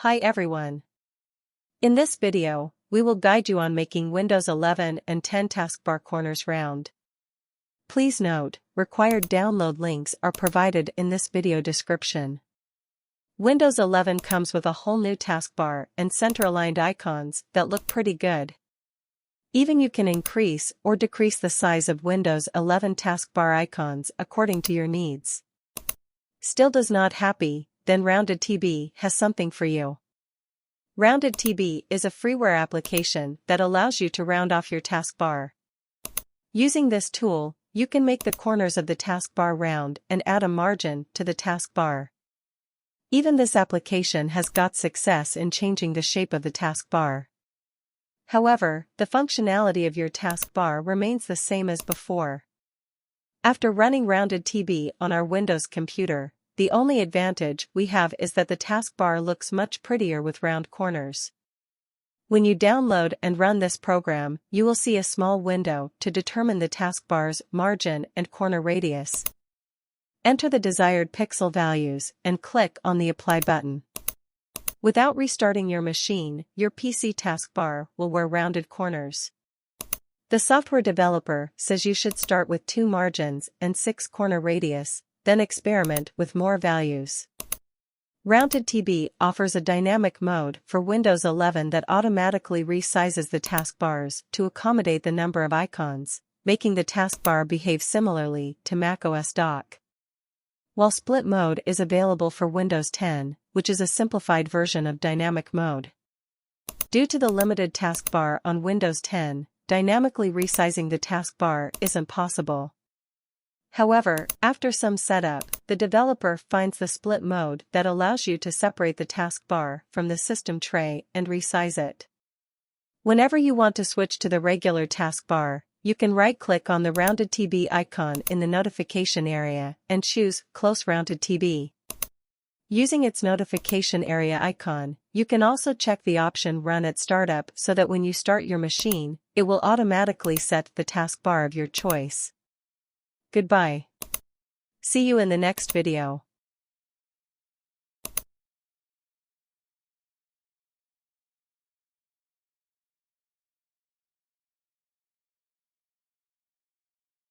Hi everyone. In this video, we will guide you on making Windows 11 and 10 taskbar corners round. Please note, required download links are provided in this video description. Windows 11 comes with a whole new taskbar and center-aligned icons that look pretty good. Even you can increase or decrease the size of Windows 11 taskbar icons according to your needs. Still does not happy? Then RoundedTB has something for you. RoundedTB is a freeware application that allows you to round off your taskbar. Using this tool, you can make the corners of the taskbar round and add a margin to the taskbar. Even this application has got success in changing the shape of the taskbar. However, the functionality of your taskbar remains the same as before. After running RoundedTB on our Windows computer, the only advantage we have is that the taskbar looks much prettier with round corners. When you download and run this program, you will see a small window to determine the taskbar's margin and corner radius. Enter the desired pixel values and click on the Apply button. Without restarting your machine, your PC taskbar will wear rounded corners. The software developer says you should start with 2 margins and 6 corner radius, then experiment with more values. RountedTB offers a dynamic mode for Windows 11 that automatically resizes the taskbars to accommodate the number of icons, making the taskbar behave similarly to macOS dock. While split mode is available for Windows 10, which is a simplified version of dynamic mode. Due to the limited taskbar on Windows 10, dynamically resizing the taskbar isn't possible. However, after some setup, the developer finds the split mode that allows you to separate the taskbar from the system tray and resize it. Whenever you want to switch to the regular taskbar, you can right-click on the RoundedTB icon in the notification area and choose Close RoundedTB. Using its notification area icon, you can also check the option Run at Startup so that when you start your machine, it will automatically set the taskbar of your choice. Goodbye. See you in the next video.